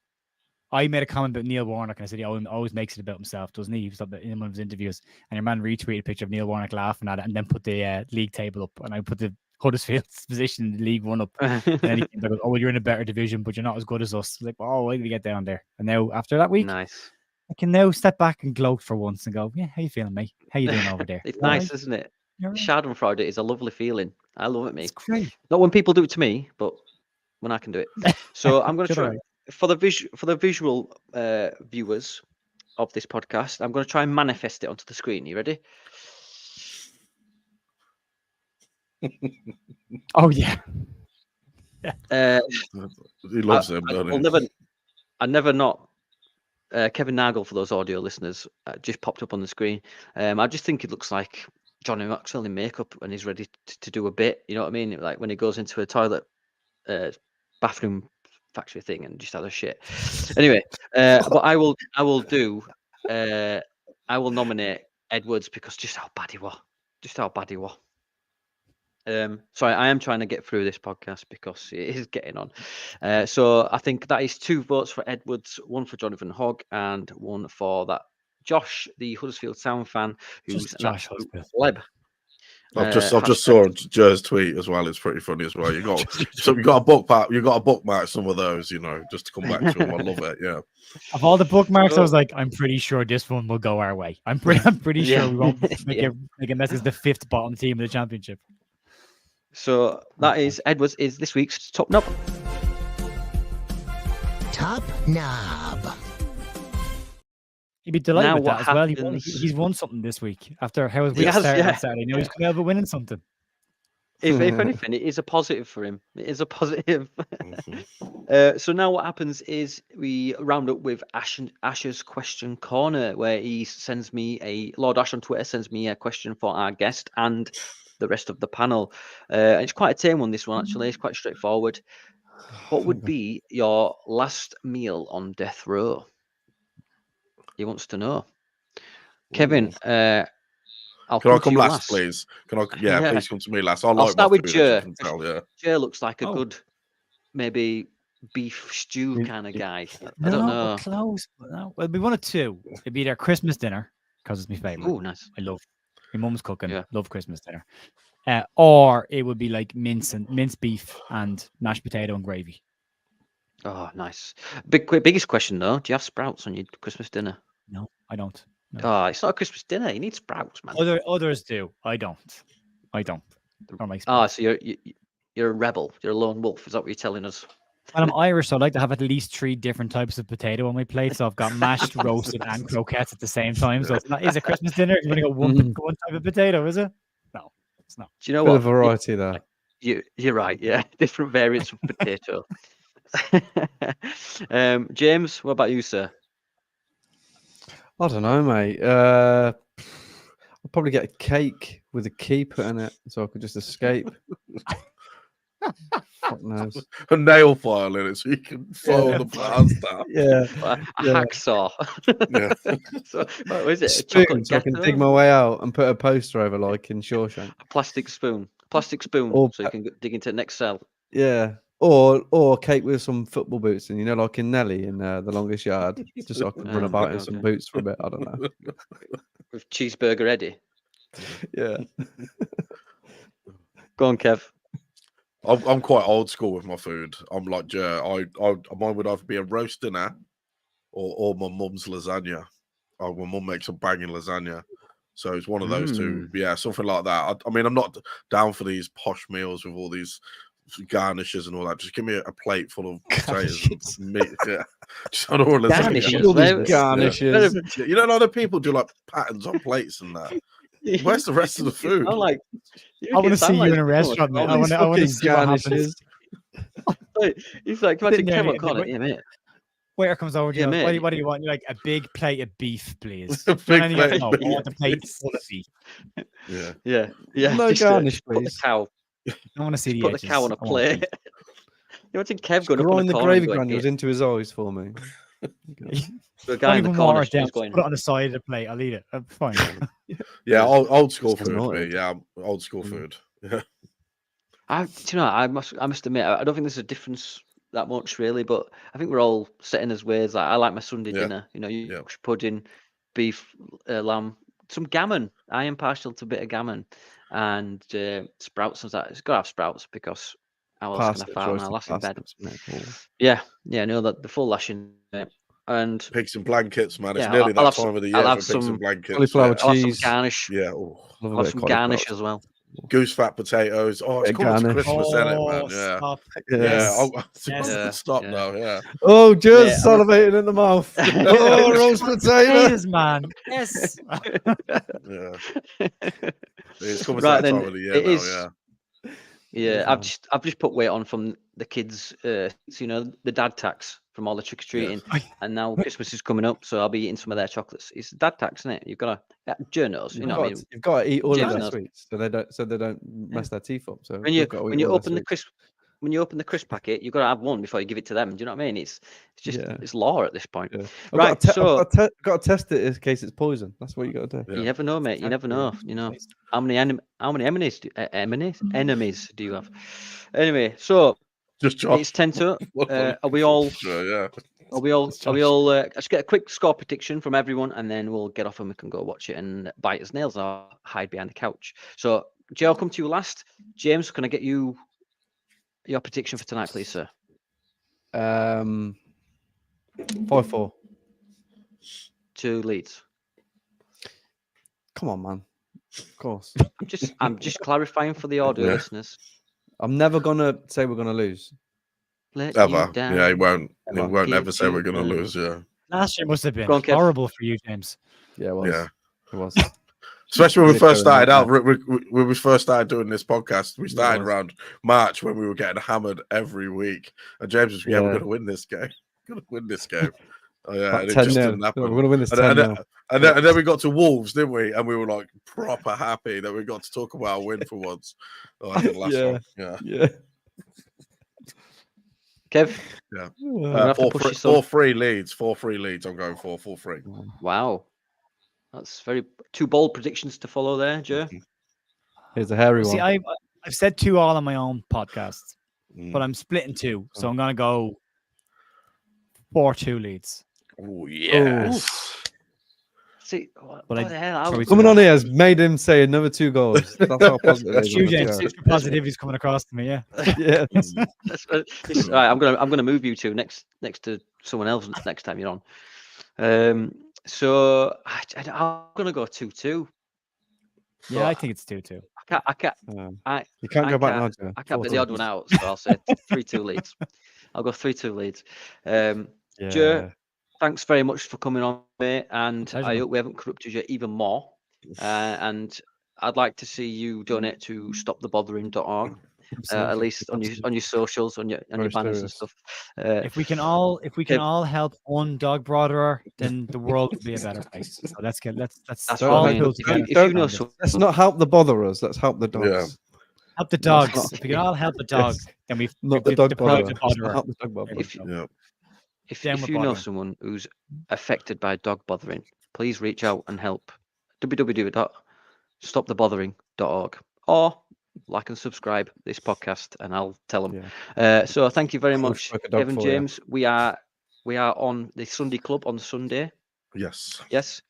I made a comment about Neil Warnock, and I said he always makes it about himself, doesn't he? He was in one of his interviews, and your man retweeted a picture of Neil Warnock laughing at it, and then put the league table up, and I put the Huddersfield's position in the League One up, and then he came back, oh, well, you're in a better division, but you're not as good as us. Like, oh, why did we get down there? And now after that week, Nice. I can now step back and gloat for once and go, yeah, how you feeling, mate? How you doing over there? It's All nice, right? isn't it? You're right. Schadenfreude is a lovely feeling. I love it, It's mate. great. Not when people do it to me, but when I can do it. So I'm going to Good try eye. for the visual viewers of this podcast. I'm going to try and manifest it onto the screen. You ready? Oh yeah. He loves him, doesn't he? I never not. Kevin Nagel, for those audio listeners, just popped up on the screen. I just think it looks like Johnny Maxwell in makeup and he's ready to do a bit. You know what I mean? Like when he goes into a toilet, bathroom factory thing and just has a shit. Anyway, but I will nominate Edwards because just how bad he was. Sorry, I am trying to get through this podcast because it is getting on. So I think that is 2 votes for Edwards, 1 for Jonathan Hogg, and 1 for that Josh, the Huddersfield Sound fan, who's Just an Josh absolute Huddersfield. pleb. I've just saw Jer's tweet as well. It's pretty funny as well. You got a bookmark some of those, just to come back to them. I love it. Yeah. Of all the bookmarks, I was like, I'm pretty sure this one will go our way. I'm pretty Yeah. sure we won't make a mess as the 5th bottom team of the championship. So that is Edwards is this week's top knob. Top knob. He'd be delighted Now with that what as well. happens- He's won something this week after how his He week has, started yeah. on Saturday. Now he's coming over winning something. If anything, it is a positive for him. It is a positive. So now what happens is we round up with Ash's question corner, where Lord Ash on Twitter sends me a question for our guest and the rest of the panel. And it's quite a tame one, this one, actually. It's quite straightforward. What would be your last meal on death row? He wants to know. Kevin, I'll Can I come to come you last, please? Can I? Yeah, Yeah. please come to me last. I'll start with Jer. Jer. Tell, yeah. Jer looks like a Oh. good, maybe beef stew Yeah, kind of guy. I No, don't we're know. close. But no. Well, it'd be one of two. It'd be their Christmas dinner because it's my favorite. Oh, nice. I love my mum's cooking. Yeah. Love Christmas dinner. Or it would be like minced beef and mashed potato and gravy. Oh, nice. Biggest question though: do you have sprouts on your Christmas dinner? No, I don't. No. Oh, it's not a Christmas dinner. You need sprouts, man. Others do. I don't. Or my Oh, sprouts. so you're a rebel. You're a lone wolf. Is that what you're telling us? And I'm Irish, so I like to have at least 3 different types of potato on my plate. So I've got mashed, roasted, and croquettes at the same time. So it's not is a Christmas dinner. You've only got one type of potato, is it? No, it's not. Do you know Oh, Bit what? of variety there. You're right. Yeah, different variants of potato. James, what about you, sir? I don't know, mate. I'll probably get a cake with a key put in it so I could just escape. Fuck knows. A nail file in it so you can follow the plans down. Yeah. A Yeah. hacksaw. Yeah. So, what is it? A Spoon, chocolate so I can ghetto? dig my way out and put a poster over like in Shawshank. A plastic spoon. Or So you can dig into the next cell. Yeah. Or cake with some football boots and like in Nelly in The Longest Yard. Just so I could run Oh, about in okay. some boots for a bit. I don't know. With cheeseburger Eddie. Yeah. Go on, Kev. I'm quite old school with my food. I'm like Jer. Mine would either be a roast dinner or my mum's lasagna. Oh, my mum makes a banging lasagna. So it's one of those two. Yeah, something like that. I mean, I'm not down for these posh meals with all these garnishes and all that. Just give me a plate full of potatoes and meat. Yeah. Just I don't want Garnishes, All these Well, garnishes. Yeah. You know, other people do like patterns on plates and that. Where's the rest of the food? I'm like, I want to see you in a restaurant, mate. I want to fucking see what happens. garnishes. He's like, imagine Sitting there Kev on eating corner. it. Yeah, mate. Waiter comes over to Yeah, you. mate. What do you want? You're like, a big plate of beef, please. A big plate of I beef. want the plate full of beef. Yeah. Yeah. No Just, garnish, put the please. cow. I want to see Just the put the edges. cow on a I want plate. beef. You imagine Kev going up on Grind the the corner and gravy going, granules into his eyes for me. the guy in the Don't even corner water it down. is going, Just put it on the side of the plate. I'll eat it. I'm fine. Yeah, old school Just food, annoyed. mate. Yeah, old school food. Yeah. do you know, I must admit, I don't think there's a difference that much really, but I think we're all set in as ways. Like, I like my Sunday Yeah. dinner, you know, Yeah. Yorkshire pudding, beef, lamb, some gammon. I am partial to a bit of gammon, and sprouts and that. It's got to have sprouts because I was going to fart when I last in bed. Yeah, no, the full lashing, and Pigs and blankets, man. It's yeah, nearly I'll that have time some, of the I'll year have for pigs some and blankets. Cauliflower I'll have some cheese. garnish. Yeah. Oh. Love a I'll have bit some of garnish cauliflower. as well. Goose fat potatoes. Oh, it's Bit coming to garnish. Christmas, isn't it, man? Yeah. Stop. Yeah. Yes. I'll stop Yeah. now. Yeah. Oh, Mate, just salivating in the mouth. Oh, roast potato. Potatoes, man. Yes. Yeah. It's coming Right to that then, time of the year it now. is. Yeah. Yeah, Yes, I've just put weight on from the kids. You know, the dad tax from all the trick or treating, and now Christmas is coming up, so I'll be eating some of their chocolates. It's dad tax, isn't it? You've got to journals. You know, what I mean, You've got to eat all James of their knows. sweets so they don't mess their teeth up. So when you we've got to when eat you all their open the sweets. crisp when you open the crisp packet, you've got to have one before you give it to them. Do you know what I mean? It's just Yeah. it's law at this point. Yeah. Right, so I've got to test it in case it's poison. That's what you got to do. Yeah. you never know, mate. You never know. You know how many enemies do you have? Anyway, so Just Josh. it's 10 to. Are we all? Yeah. Are we all? Let's get a quick score prediction from everyone, and then we'll get off and we can go watch it and bite his nails or hide behind the couch. So, Jay, I'll come to you last. James, can I get you your prediction for tonight, please, sir? 5-4. To Leeds. Come on, man. Of course. I'm just clarifying for the audio listeners. I'm never gonna say we're gonna lose. Let Ever. you down. Yeah, he won't. He Ever. won't ever Give say you we're going to down. lose. Yeah. Last year must have been Go on, Kev. horrible for you, James. Yeah, it was. Yeah. It was. Especially when we Really first good, started out, yeah. when we first started doing this podcast, we started was. around March when we were getting hammered every week. And James was, we're Yeah. going to win this game. Going to win this game. Oh, yeah, Like and it 10 just nil. didn't happen. We're gonna win this And 10 then, 0. and then we got to Wolves, didn't we? And we were like proper happy that we got to talk about a win for once. Oh, I did last Yeah. one. Yeah. Yeah. Kev, Yeah. gonna have to push you some. 4-3 Leeds. 4-3 Leeds. I'm going for 4-3. Wow. That's two bold predictions to follow there, Joe. Here's a hairy See, one. I've said 2 all on my own podcast, Mm. but I'm splitting 2, so I'm gonna go 4-2 Leeds. Oh, yes. See, what But the hell? probably Coming on here has made him say another 2 goals. That's how positive it That's is. you, on the James. show. Extra positivity is coming across to me. Yeah. Yeah. All right, I'm gonna move you two next to someone else next time you're on. So I'm gonna go 2-2. Yeah, I think it's 2-2. I can't. You can't go back now, Joe. I can't put the odd one out, so I'll say 3-2 Leeds. I'll go 3-2 Leeds. Joe, thanks very much for coming on, mate, and Pleasure. I hope we haven't corrupted you even more. And I'd like to see you donate to stopthebothering.org, at least on your socials, on your banners and stuff. If we can all help one dog brotherer, then the world will be a better place. So let's That's all what I mean. pull If together. you know someone, Let's not help the botherers. Let's help the dogs. Yeah. Help the dogs. If we can all help the dog, then we've Not the we've dog deprived botherer. the botherer. Help the dog botherer. Yeah. if Then you we're know bothering. someone who's affected by dog bothering, please reach out and help. www.stopthebothering.org or like and subscribe this podcast, and I'll tell them. So thank you very much, stroke a dog Evan for you. James. We are on the Sunday Club on Sunday. Yes. Yes,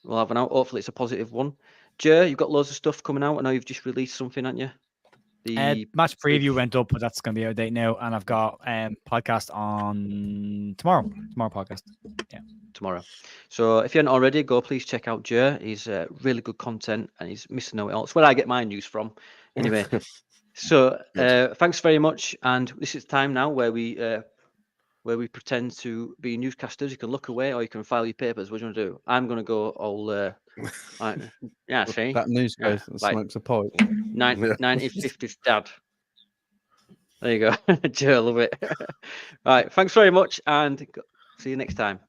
we'll have an out. Hopefully, it's a positive one. Joe, you've got loads of stuff coming out. I know you've just released something, haven't you? The Match preview went up, but that's going to be out of date now. And I've got podcast on tomorrow. Tomorrow podcast. tomorrow. So if you haven't already, go please check out Joe. He's really good content and he's missing no it all. It's where I get my news from. Anyway, so thanks very much. And this is time now where we pretend to be newscasters. You can look away or you can file your papers. What do you want to do? I'm going to go all like, yeah, see? That news Yeah, goes and like- smokes a pipe. 1950s dad. There you go. Joe, love it. Right, thanks very much and See you next time.